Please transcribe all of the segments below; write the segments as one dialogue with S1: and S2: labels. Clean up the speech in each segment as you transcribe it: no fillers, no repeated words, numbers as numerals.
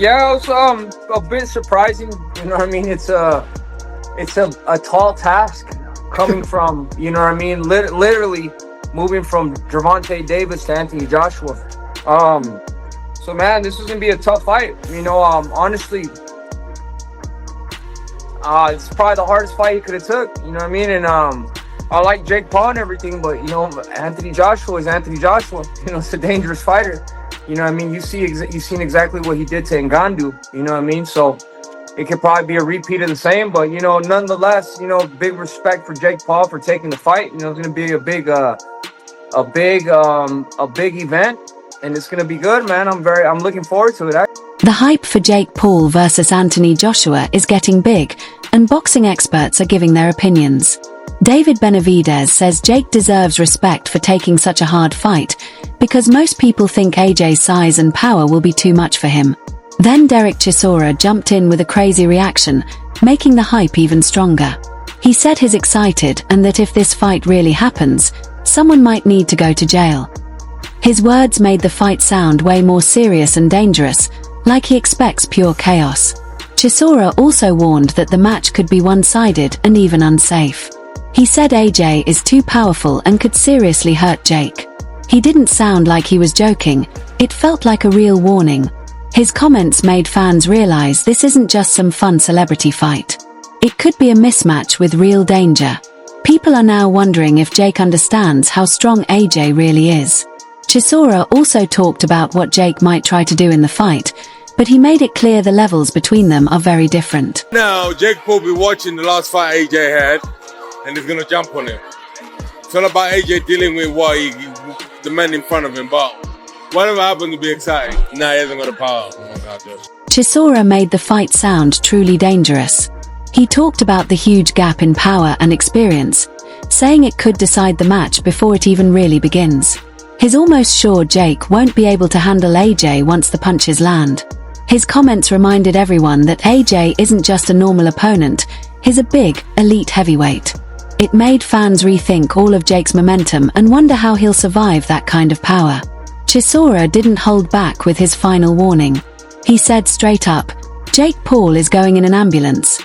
S1: Yeah, it was a bit surprising. You know what I mean? It's a tall task coming from, you know what I mean, literally moving from Gervonta Davis to Anthony Joshua. So man, this is gonna be a tough fight. Honestly, it's probably the hardest fight he could have took. You know what I mean? And I like Jake Paul and everything, but Anthony Joshua is Anthony Joshua. It's a dangerous fighter. You know what I mean? You've seen exactly what he did to Ngannou. You know what I mean? So it could probably be a repeat of the same, but nonetheless, big respect for Jake Paul for taking the fight. It's going to be a big event, and it's going to be good, man. I'm looking forward to it.
S2: The hype for Jake Paul versus Anthony Joshua is getting big, and boxing experts are giving their opinions. David Benavidez says Jake deserves respect for taking such a hard fight, because most people think AJ's size and power will be too much for him. Then Derek Chisora jumped in with a crazy reaction, making the hype even stronger. He said he's excited and that if this fight really happens, someone might need to go to jail. His words made the fight sound way more serious and dangerous, like he expects pure chaos. Chisora also warned that the match could be one-sided and even unsafe. He said AJ is too powerful and could seriously hurt Jake. He didn't sound like he was joking, it felt like a real warning. His comments made fans realize this isn't just some fun celebrity fight. It could be a mismatch with real danger. People are now wondering if Jake understands how strong AJ really is. Chisora also talked about what Jake might try to do in the fight, but he made it clear the levels between them are very different.
S3: Now, Jake Paul will be watching the last fight AJ had, and he's going to jump on him. It's all about AJ dealing with the men in front of him, but whatever happens will be exciting. Nah, he hasn't got the power. Oh my God, Josh.
S2: Chisora made the fight sound truly dangerous. He talked about the huge gap in power and experience, saying it could decide the match before it even really begins. He's almost sure Jake won't be able to handle AJ once the punches land. His comments reminded everyone that AJ isn't just a normal opponent, he's a big, elite heavyweight. It made fans rethink all of Jake's momentum and wonder how he'll survive that kind of power. Chisora didn't hold back with his final warning. He said straight up, "Jake Paul is going in an ambulance."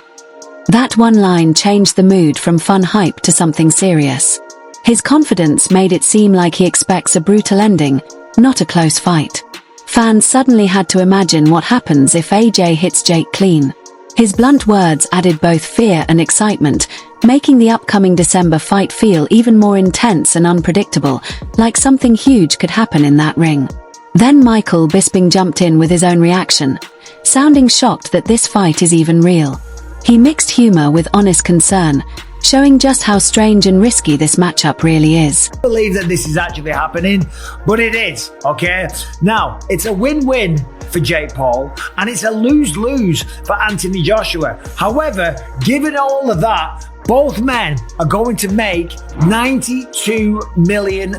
S2: That one line changed the mood from fun hype to something serious. His confidence made it seem like he expects a brutal ending, not a close fight. Fans suddenly had to imagine what happens if AJ hits Jake clean. His blunt words added both fear and excitement, making the upcoming December fight feel even more intense and unpredictable, like something huge could happen in that ring. Then Michael Bisping jumped in with his own reaction, sounding shocked that this fight is even real. He mixed humor with honest concern, showing just how strange and risky this matchup really is.
S4: I believe that this is actually happening, but it is, okay? Now, it's a win-win for Jake Paul, and it's a lose-lose for Anthony Joshua. However, given all of that, both men are going to make $92 million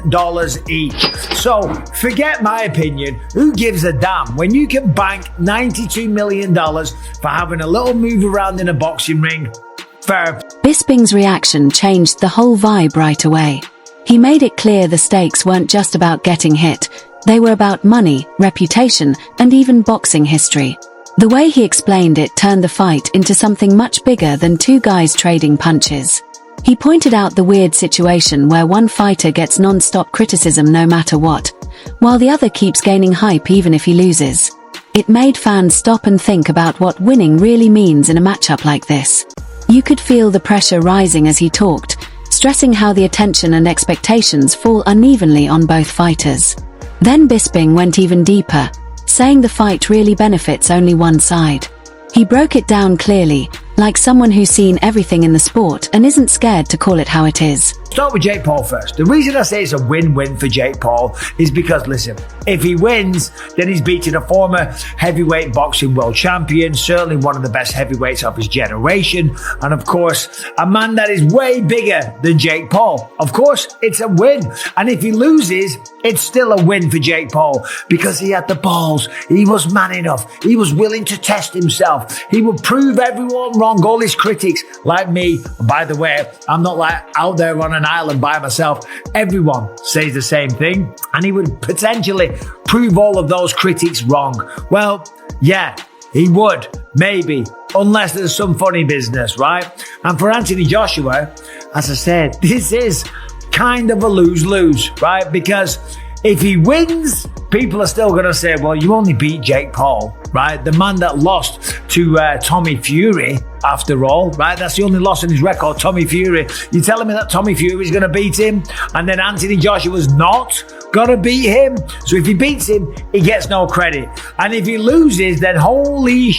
S4: each. So, forget my opinion. Who gives a damn when you can bank $92 million for having a little move around in a boxing ring? Fair.
S2: Bisping's reaction changed the whole vibe right away. He made it clear the stakes weren't just about getting hit, they were about money, reputation, and even boxing history. The way he explained it turned the fight into something much bigger than two guys trading punches. He pointed out the weird situation where one fighter gets non-stop criticism no matter what, while the other keeps gaining hype even if he loses. It made fans stop and think about what winning really means in a matchup like this. You could feel the pressure rising as he talked, stressing how the attention and expectations fall unevenly on both fighters. Then Bisping went even deeper, saying the fight really benefits only one side. He broke it down clearly, like someone who's seen everything in the sport and isn't scared to call it how it is.
S4: Start with Jake Paul first. The reason I say it's a win-win for Jake Paul is because, listen, if he wins, then he's beating a former heavyweight boxing world champion, certainly one of the best heavyweights of his generation, and of course, a man that is way bigger than Jake Paul. Of course, it's a win. And if he loses, it's still a win for Jake Paul because he had the balls. He was man enough. He was willing to test himself. He would prove everyone wrong, all his critics, like me. By the way, I'm not like out there on an island by myself. Everyone says the same thing, and he would potentially prove all of those critics wrong. Well, yeah, he would, maybe, unless there's some funny business, right? And for Anthony Joshua, as I said, this is kind of a lose-lose, right? Because if he wins, people are still going to say, well, you only beat Jake Paul, right? The man that lost to Tommy Fury, after all, right? That's the only loss in his record, Tommy Fury. You're telling me that Tommy Fury is going to beat him, and then Anthony Joshua's not going to beat him? So if he beats him, he gets no credit. And if he loses, then holy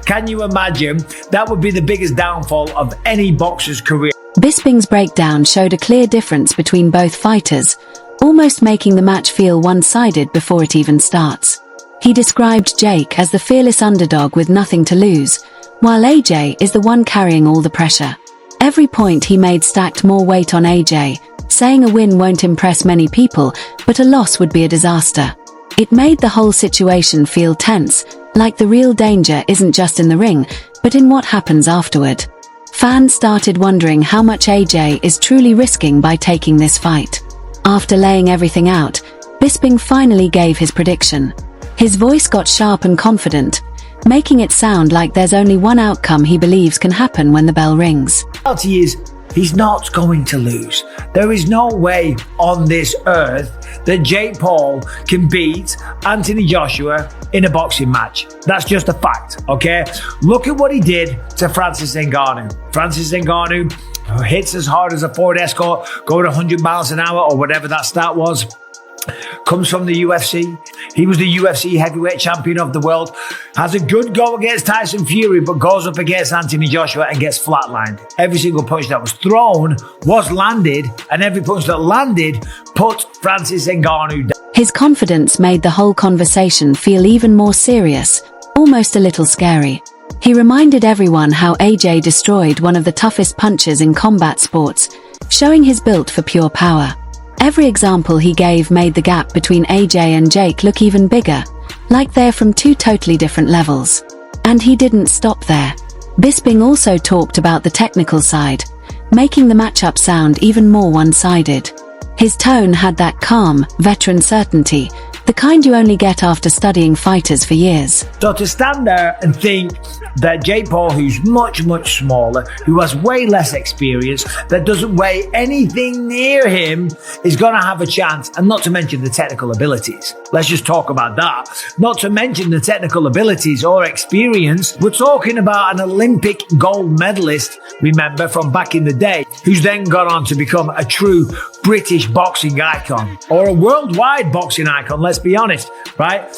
S4: can you imagine? That would be the biggest downfall of any boxer's career.
S2: Bisping's breakdown showed a clear difference between both fighters, almost making the match feel one-sided before it even starts. He described Jake as the fearless underdog with nothing to lose, while AJ is the one carrying all the pressure. Every point he made stacked more weight on AJ, saying a win won't impress many people, but a loss would be a disaster. It made the whole situation feel tense, like the real danger isn't just in the ring, but in what happens afterward. Fans started wondering how much AJ is truly risking by taking this fight. After laying everything out, Bisping finally gave his prediction. His voice got sharp and confident, making it sound like there's only one outcome he believes can happen when the bell rings.
S4: The reality is, he's not going to lose. There is no way on this earth that Jake Paul can beat Anthony Joshua in a boxing match. That's just a fact, okay? Look at what he did to Francis Ngannou. Francis Ngannou hits as hard as a Ford Escort, going 100 miles an hour or whatever that stat was. Comes from the UFC. He was the UFC heavyweight champion of the world. Has a good go against Tyson Fury, but goes up against Anthony Joshua and gets flatlined. Every single punch that was thrown was landed, and every punch that landed put Francis Ngannou down.
S2: His confidence made the whole conversation feel even more serious, almost a little scary. He reminded everyone how AJ destroyed one of the toughest punchers in combat sports, showing his built for pure power. Every example he gave made the gap between AJ and Jake look even bigger, like they're from two totally different levels. And he didn't stop there. Bisping also talked about the technical side, making the matchup sound even more one-sided. His tone had that calm, veteran certainty, the kind you only get after studying fighters for years.
S4: So to stand there and think that Jake Paul, who's much, much smaller, who has way less experience, that doesn't weigh anything near him, is going to have a chance, and not to mention the technical abilities. Let's just talk about that. Not to mention the technical abilities or experience. We're talking about an Olympic gold medalist, remember, from back in the day, who's then gone on to become a true British boxing icon, or a worldwide boxing icon, let's be honest, right?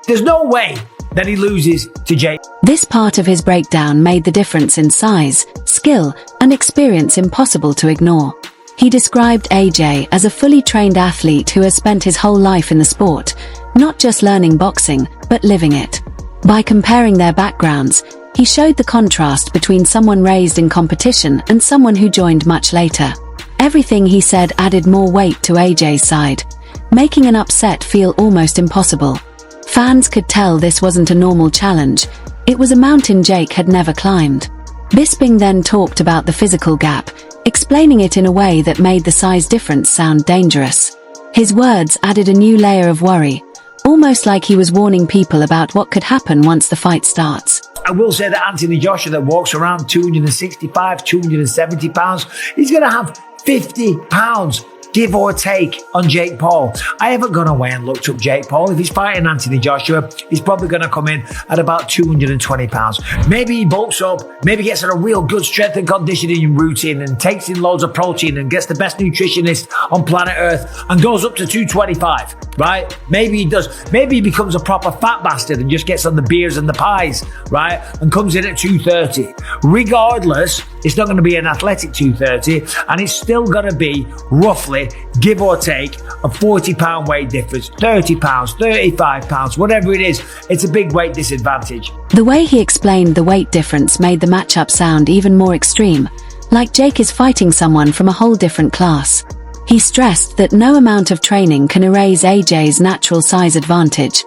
S4: There's no way that he loses to Jake.
S2: This part of his breakdown made the difference in size, skill, and experience impossible to ignore. He described AJ as a fully trained athlete who has spent his whole life in the sport, not just learning boxing, but living it. By comparing their backgrounds, he showed the contrast between someone raised in competition and someone who joined much later. Everything he said added more weight to AJ's side, making an upset feel almost impossible. Fans could tell this wasn't a normal challenge. It was a mountain Jake had never climbed. Bisping then talked about the physical gap, explaining it in a way that made the size difference sound dangerous. His words added a new layer of worry, almost like he was warning people about what could happen once the fight starts.
S4: I will say that Anthony Joshua, that walks around 265, 270 pounds, he's going to have 50 pounds, give or take, on Jake Paul. I haven't gone away and looked up Jake Paul. If he's fighting Anthony Joshua, he's probably going to come in at about 220 pounds. Maybe he bulks up, maybe gets on a real good strength and conditioning routine and takes in loads of protein and gets the best nutritionist on planet Earth and goes up to 225, right? Maybe he does. Maybe he becomes a proper fat bastard and just gets on the beers and the pies, right? And comes in at 230. Regardless, it's not going to be an athletic 230, and it's still going to be roughly, give or take, a 40-pound weight difference, 30 pounds, 35 pounds, whatever it is. It's a big weight disadvantage.
S2: The way he explained the weight difference made the matchup sound even more extreme, like Jake is fighting someone from a whole different class. He stressed that no amount of training can erase AJ's natural size advantage,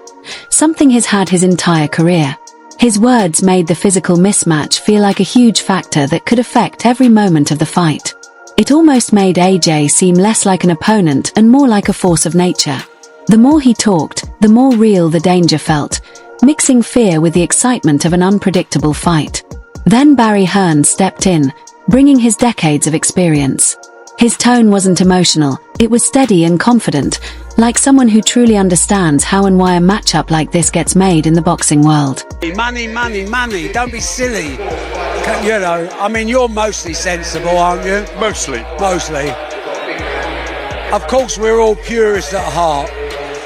S2: something he's had his entire career. His words made the physical mismatch feel like a huge factor that could affect every moment of the fight. It almost made AJ seem less like an opponent and more like a force of nature. The more he talked, the more real the danger felt, mixing fear with the excitement of an unpredictable fight. Then Barry Hearn stepped in, bringing his decades of experience. His tone wasn't emotional, it was steady and confident, like someone who truly understands how and why a matchup like this gets made in the boxing world.
S5: Money, money, money, don't be silly. You know, I mean, you're mostly sensible, aren't you?
S6: Mostly.
S5: Mostly. Of course, we're all purists at heart,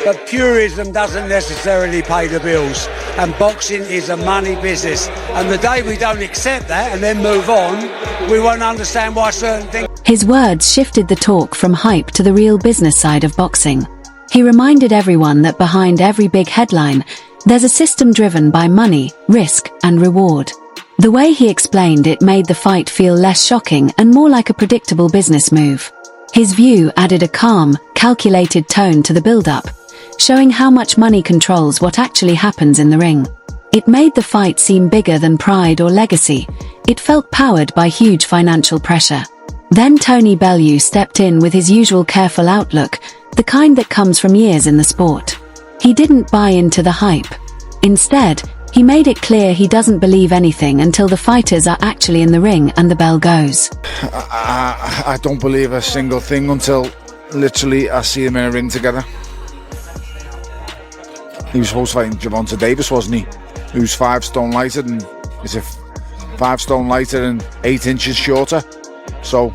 S5: but purism doesn't necessarily pay the bills, and boxing is a money business. And the day we don't accept that and then move on, we won't understand why certain things...
S2: His words shifted the talk from hype to the real business side of boxing. He reminded everyone that behind every big headline, there's a system driven by money, risk, and reward. The way he explained it made the fight feel less shocking and more like a predictable business move. His view added a calm, calculated tone to the build-up, showing how much money controls what actually happens in the ring. It made the fight seem bigger than pride or legacy. It felt powered by huge financial pressure. Then Tony Bellew stepped in with his usual careful outlook, the kind that comes from years in the sport. He didn't buy into the hype. Instead, he made it clear he doesn't believe anything until the fighters are actually in the ring and the bell goes.
S7: I don't believe a single thing until literally I see them in a ring together. He was supposed to fight Gervonta Davis, wasn't he? Who's 5 stone lighter and is 5 stone lighter and 8 inches shorter. So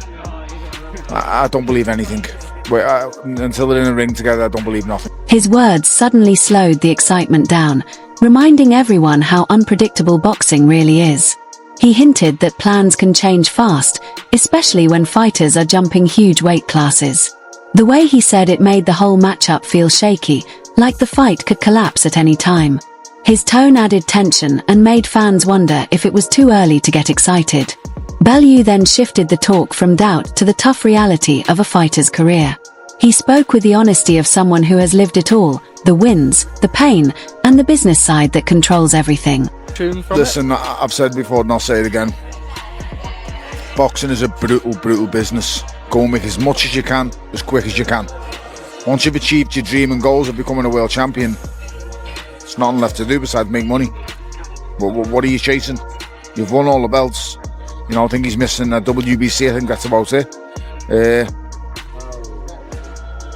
S7: I don't believe anything. Until they're in a ring together, I don't believe nothing.
S2: His words suddenly slowed the excitement down, reminding everyone how unpredictable boxing really is. He hinted that plans can change fast, especially when fighters are jumping huge weight classes. The way he said it made the whole matchup feel shaky, like the fight could collapse at any time. His tone added tension and made fans wonder if it was too early to get excited. Bellew then shifted the talk from doubt to the tough reality of a fighter's career. He spoke with the honesty of someone who has lived it all, the wins, the pain, and the business side that controls everything.
S7: Listen, I've said before and I'll say it again. Boxing is a brutal, brutal business. Go and make as much as you can, as quick as you can. Once you've achieved your dream and goals of becoming a world champion, there's nothing left to do besides make money. What are you chasing? You've won all the belts. You know, I think he's missing a WBC, I think that's about it.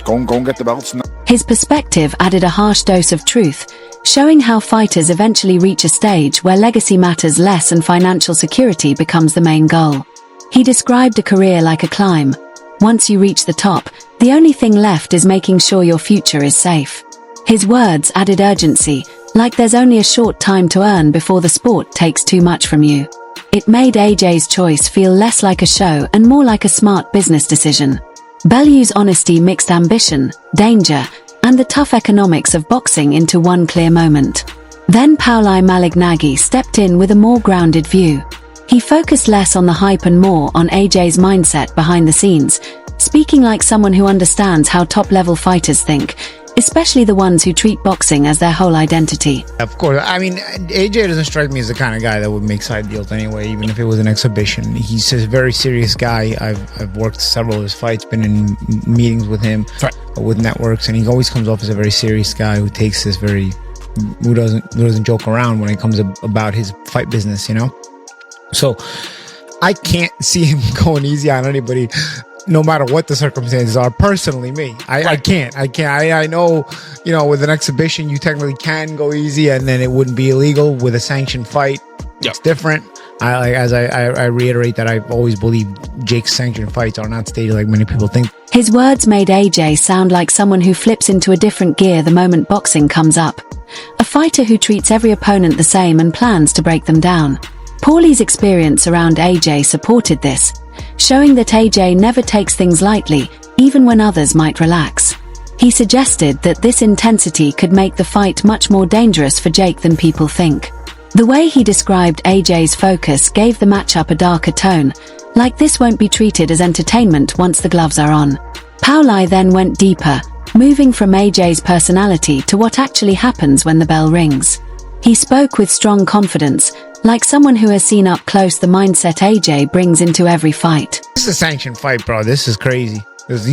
S7: Go and get the belts.
S2: His perspective added a harsh dose of truth, showing how fighters eventually reach a stage where legacy matters less and financial security becomes the main goal. He described a career like a climb. Once you reach the top, the only thing left is making sure your future is safe. His words added urgency, like there's only a short time to earn before the sport takes too much from you. It made AJ's choice feel less like a show and more like a smart business decision. Bellew's honesty mixed ambition, danger, and the tough economics of boxing into one clear moment. Then Paulie Malignaggi stepped in with a more grounded view. He focused less on the hype and more on AJ's mindset behind the scenes, speaking like someone who understands how top-level fighters think, especially the ones who treat boxing as their whole identity.
S8: Of course. I mean, AJ doesn't strike me as the kind of guy that would make side deals anyway, even if it was an exhibition. He's a very serious guy. I've worked several of his fights, been in meetings with him, with networks, and he always comes off as a very serious guy who takes this who doesn't joke around when it comes about his fight business, you know? So I can't see him going easy on anybody, no matter what the circumstances are. Personally, me, I can't. I know, you know, with an exhibition, you technically can go easy, and then it wouldn't be illegal. With a sanctioned fight, it's different. I reiterate that I've always believed Jake's sanctioned fights are not staged like many people think.
S2: His words made AJ sound like someone who flips into a different gear the moment boxing comes up. A fighter who treats every opponent the same and plans to break them down. Paulie's experience around AJ supported this, showing that AJ never takes things lightly, even when others might relax. He suggested that this intensity could make the fight much more dangerous for Jake than people think. The way he described AJ's focus gave the matchup a darker tone, like this won't be treated as entertainment once the gloves are on. Paulie then went deeper, moving from AJ's personality to what actually happens when the bell rings. He spoke with strong confidence, like someone who has seen up close the mindset AJ brings into every fight.
S8: This is a sanctioned fight, bro. This is crazy. To tell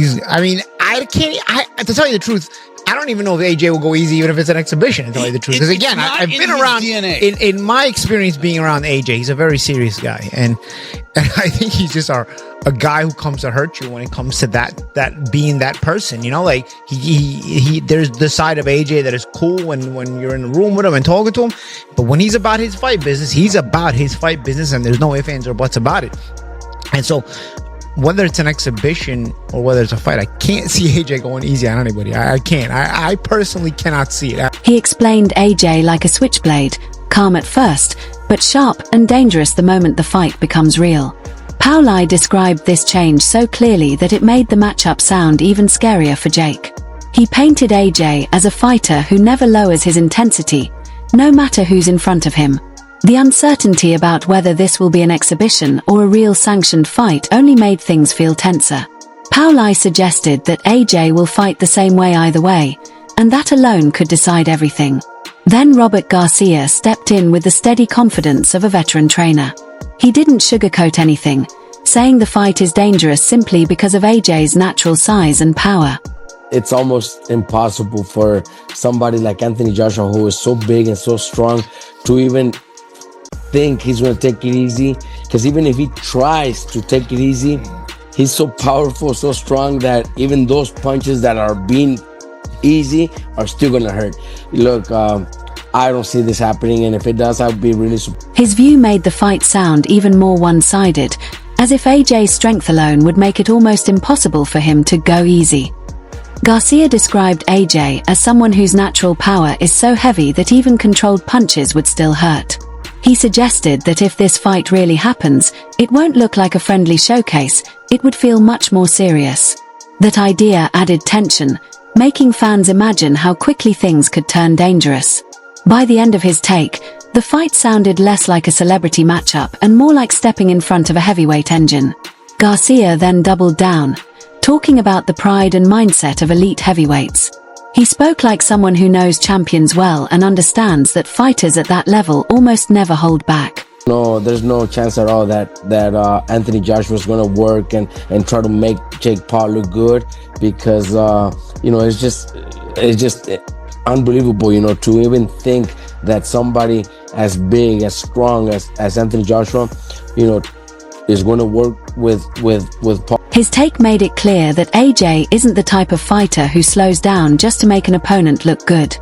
S8: you the truth, I don't even know if AJ will go easy even if it's an exhibition, to tell you the truth. Because again, I've been around, in my experience being around AJ, he's a very serious guy. And I think he's just a guy who comes to hurt you when it comes to that being that person, you know, like he there's the side of AJ that is cool when you're in the room with him and talking to him. But when he's about his fight business, he's about his fight business, and there's no ifs, ands, or buts about it. And so whether it's an exhibition or whether it's a fight, I can't see AJ going easy on anybody. I can't. I personally cannot see it.
S2: He explained AJ like a switchblade, calm at first, but sharp and dangerous the moment the fight becomes real. Pauli described this change so clearly that it made the matchup sound even scarier for Jake. He painted AJ as a fighter who never lowers his intensity, no matter who's in front of him. The uncertainty about whether this will be an exhibition or a real sanctioned fight only made things feel tenser. Pauli suggested that AJ will fight the same way either way, and that alone could decide everything. Then Robert Garcia stepped in with the steady confidence of a veteran trainer. He didn't sugarcoat anything, saying the fight is dangerous simply because of AJ's natural size and power.
S6: It's almost impossible for somebody like Anthony Joshua, who is so big and so strong, to even think he's going to take it easy, because even if he tries to take it easy, he's so powerful, so strong, that even those punches that are being easy are still going to hurt. Look, I don't see this happening, and if it does, I'd be really surprised.
S2: His view made the fight sound even more one-sided, as if AJ's strength alone would make it almost impossible for him to go easy. Garcia described AJ as someone whose natural power is so heavy that even controlled punches would still hurt. He suggested that if this fight really happens, it won't look like a friendly showcase, it would feel much more serious. That idea added tension, making fans imagine how quickly things could turn dangerous. By the end of his take, the fight sounded less like a celebrity matchup and more like stepping in front of a heavyweight engine. Garcia then doubled down, talking about the pride and mindset of elite heavyweights. He spoke like someone who knows champions well and understands that fighters at that level almost never hold back.
S6: No, there's no chance at all that Anthony Joshua is going to work and try to make Jake Paul look good, because it's just unbelievable, to even think that somebody as big, as strong as Anthony Joshua, is going to work with Paul.
S2: His take made it clear that AJ isn't the type of fighter who slows down just to make an opponent look good.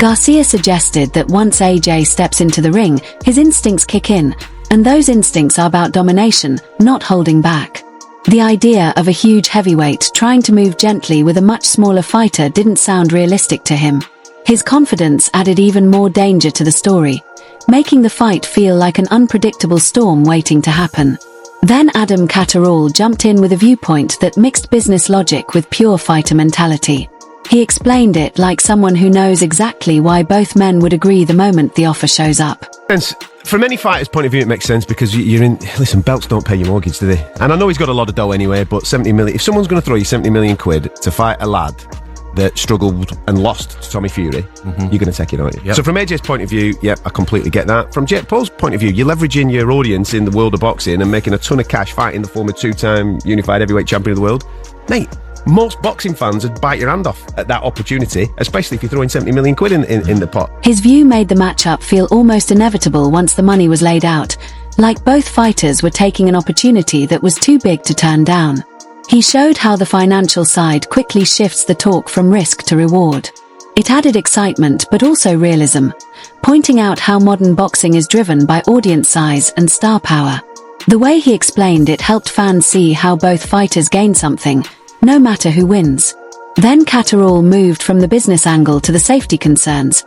S2: Garcia suggested that once AJ steps into the ring, his instincts kick in, and those instincts are about domination, not holding back. The idea of a huge heavyweight trying to move gently with a much smaller fighter didn't sound realistic to him. His confidence added even more danger to the story, making the fight feel like an unpredictable storm waiting to happen. Then Adam Catterall jumped in with a viewpoint that mixed business logic with pure fighter mentality. He explained it like someone who knows exactly why both men would agree the moment the offer shows up.
S9: From any fighter's point of view, it makes sense, because listen, belts don't pay your mortgage, do they? And I know he's got a lot of dough anyway, but 70 million, if someone's going to throw you 70 million quid to fight a lad that struggled and lost to Tommy Fury, you're going to take it, aren't you? Yep. So from AJ's point of view, I completely get that. From Jake Paul's point of view, you're leveraging your audience in the world of boxing and making a ton of cash fighting the former two-time unified heavyweight champion of the world. Mate, most boxing fans would bite your hand off at that opportunity, especially if you're throwing 70 million quid in the pot.
S2: His view made the matchup feel almost inevitable once the money was laid out, like both fighters were taking an opportunity that was too big to turn down. He showed how the financial side quickly shifts the talk from risk to reward. It added excitement but also realism, pointing out how modern boxing is driven by audience size and star power. The way he explained it helped fans see how both fighters gain something, no matter who wins. Then Catterall moved from the business angle to the safety concerns,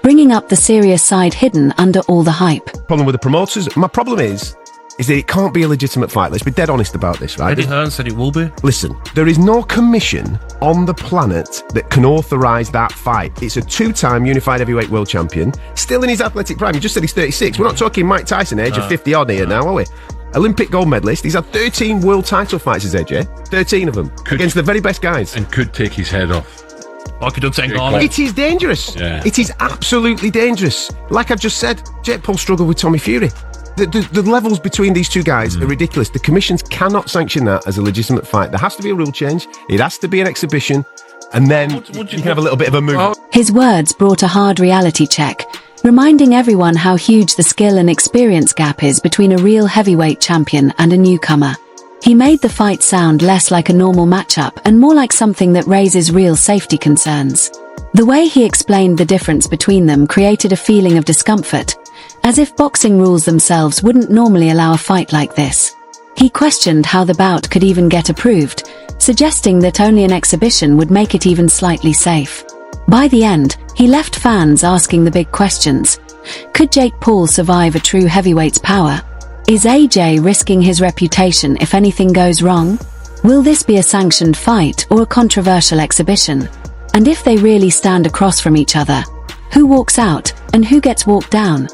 S2: bringing up the serious side hidden under all the hype.
S9: Problem with the promoters, my problem is that it can't be a legitimate fight. Let's be dead honest about this, right?
S10: Eddie Hearn said it will be.
S9: Listen, there is no commission on the planet that can authorise that fight. It's a two-time unified heavyweight world champion, still in his athletic prime. You just said he's 36. We're not talking Mike Tyson age of 50-odd here now, are we? Olympic gold medalist. He's had 13 world title fights as AJ. 13 of them. Against the very best guys.
S10: And could take his head off. I could have taken on it.
S9: It is dangerous.
S10: Yeah.
S9: It is absolutely dangerous. Like I've just said, Jake Paul struggled with Tommy Fury. The levels between these two guys are ridiculous. The commissions cannot sanction that as a legitimate fight. There has to be a rule change. It has to be an exhibition. And then you can have a little bit of a move.
S2: His words brought a hard reality check, reminding everyone how huge the skill and experience gap is between a real heavyweight champion and a newcomer. He made the fight sound less like a normal matchup and more like something that raises real safety concerns. The way he explained the difference between them created a feeling of discomfort, as if boxing rules themselves wouldn't normally allow a fight like this. He questioned how the bout could even get approved, suggesting that only an exhibition would make it even slightly safe. By the end, he left fans asking the big questions. Could Jake Paul survive a true heavyweight's power? Is AJ risking his reputation if anything goes wrong? Will this be a sanctioned fight or a controversial exhibition? And if they really stand across from each other, who walks out and who gets walked down?